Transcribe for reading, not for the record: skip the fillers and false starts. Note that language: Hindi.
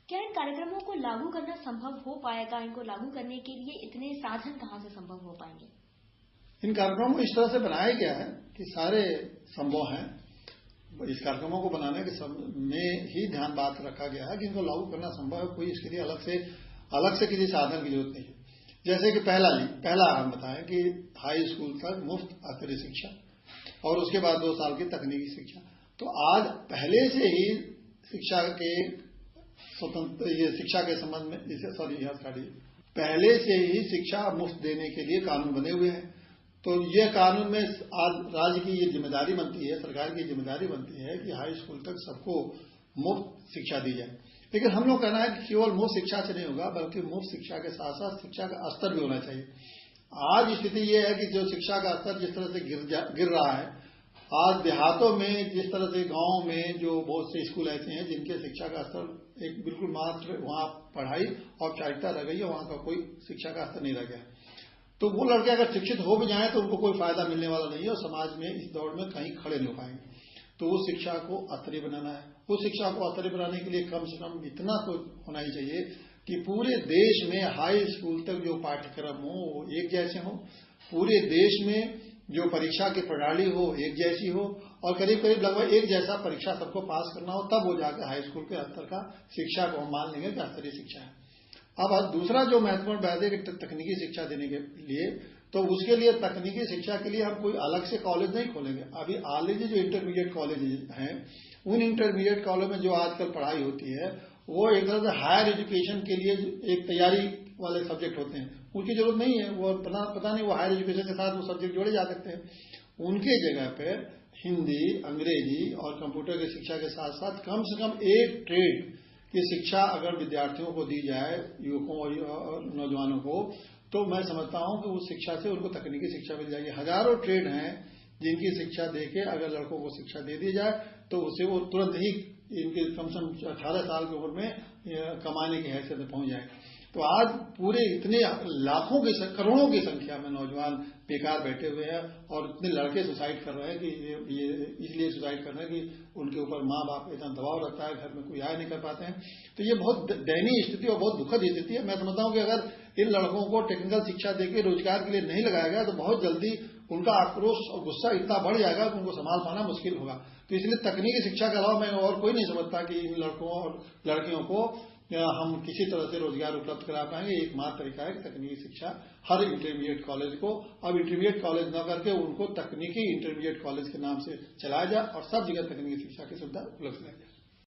क्या इन कार्यक्रमों को लागू करना संभव हो पाएगा? इनको लागू करने के लिए इतने साधन कहाँ से संभव हो पाएंगे? इन कार्यक्रमों को इस तरह से बनाया गया है कि सारे संभव हैं। इस कार्यक्रमों को बनाने के में ही ध्यान बात रखा गया है कि इनको लागू करना संभव है। कोई इसके लिए अलग से किसी साधन की जरूरत नहीं है। जैसे कि पहला हम बताएं कि हाई स्कूल तक मुफ्त स्तरीय शिक्षा और उसके बाद 2 साल की तकनीकी शिक्षा। तो आज पहले से ही शिक्षा के संबंध में पहले से ही शिक्षा मुफ्त देने के लिए कानून बने हुए हैं। तो ये कानून में आज राज्य की ये जिम्मेदारी बनती है, सरकार की जिम्मेदारी बनती है कि हाई स्कूल तक सबको मुफ्त शिक्षा दी जाए। लेकिन हम लोग कहना है कि केवल मुफ्त शिक्षा से नहीं होगा, बल्कि मुफ्त शिक्षा के साथ साथ शिक्षा का स्तर भी होना चाहिए। आज स्थिति यह है कि जो शिक्षा का स्तर जिस तरह से गिर रहा है, आज देहातों में जिस तरह से गांव में जो बहुत से स्कूल ऐसे हैं जिनके शिक्षा का स्तर एक बिल्कुल मात्र वहां पढ़ाई औपचारिकता रह गई है, वहां का कोई शिक्षा का स्तर नहीं रह गया। तो वो लड़के अगर शिक्षित हो भी जाएं तो उनको कोई फायदा मिलने वाला नहीं है और समाज में इस दौड़ में कहीं खड़े नहीं हो पाएंगे। तो उस शिक्षा को स्तरीय बनाना है। उस शिक्षा को स्तरीय बनाने के लिए कम से कम इतना तो होना ही चाहिए कि पूरे देश में हाई स्कूल तक जो पाठ्यक्रम हो वो एक जैसे हो, पूरे देश में जो परीक्षा की प्रणाली हो एक जैसी हो और करीब करीब लगभग एक जैसा परीक्षा सबको पास करना हो, तब वो जाकर हाई स्कूल के स्तर का शिक्षा को हम मान लेंगे कि स्तरीय शिक्षा है। अब दूसरा जो महत्वपूर्ण बात है कि तकनीकी शिक्षा देने के लिए, तो उसके लिए तकनीकी शिक्षा के लिए हम कोई अलग से कॉलेज नहीं खोलेंगे। अभी ऑलरेडी जो इंटरमीडिएट कॉलेज हैं, उन इंटरमीडिएट कॉलेज में जो आजकल पढ़ाई होती है वो एक तरह से हायर एजुकेशन के लिए एक तैयारी वाले सब्जेक्ट होते हैं, उनकी जरूरत नहीं है। वो पता नहीं वो हायर एजुकेशन के साथ वो सब्जेक्ट जोड़े जा सकते हैं। उनके जगह पर हिंदी, अंग्रेजी और कंप्यूटर की शिक्षा के साथ साथ कम से कम एक ट्रेड की शिक्षा अगर विद्यार्थियों को दी जाए, युवकों और नौजवानों को, तो मैं समझता हूं कि उस शिक्षा से उनको तकनीकी शिक्षा मिल जाएगी। हजारों ट्रेड हैं जिनकी शिक्षा देके अगर लड़कों को शिक्षा दे दी जाए तो उससे वो तुरंत ही इनके कम से कम 18 साल की उम्र में कमाने की हैसियत में पहुंच जाए। तो आज पूरे इतने लाखों की करोड़ों की संख्या में नौजवान बेकार बैठे हुए हैं और इतने लड़के सुसाइड कर रहे हैं कि ये इसलिए सुसाइड कर रहे हैं कि उनके ऊपर माँ बाप इतना दबाव रखता है, घर में कोई आया नहीं कर पाते हैं। तो ये बहुत दयनीय स्थिति और बहुत दुखद स्थिति है। मैं समझता हूं कि अगर इन लड़कों को टेक्निकल शिक्षा देकर रोजगार के लिए नहीं लगाया गया तो बहुत जल्दी उनका आक्रोश और गुस्सा इतना बढ़ जाएगा कि उनको संभाल पाना मुश्किल होगा। तो इसलिए तकनीकी शिक्षा के अलावा मैं और कोई नहीं समझता कि इन लड़कों और लड़कियों को हम किसी तरह से रोजगार उपलब्ध करा पाएंगे। एकमात्र तरीका है तकनीकी शिक्षा हर इंटरमीडिएट कॉलेज को, अब इंटरमीडिएट कॉलेज न करके उनको तकनीकी इंटरमीडिएट कॉलेज के नाम से चलाया जाए और सब जगह तकनीकी शिक्षा की सुविधा उपलब्ध कराई जाए।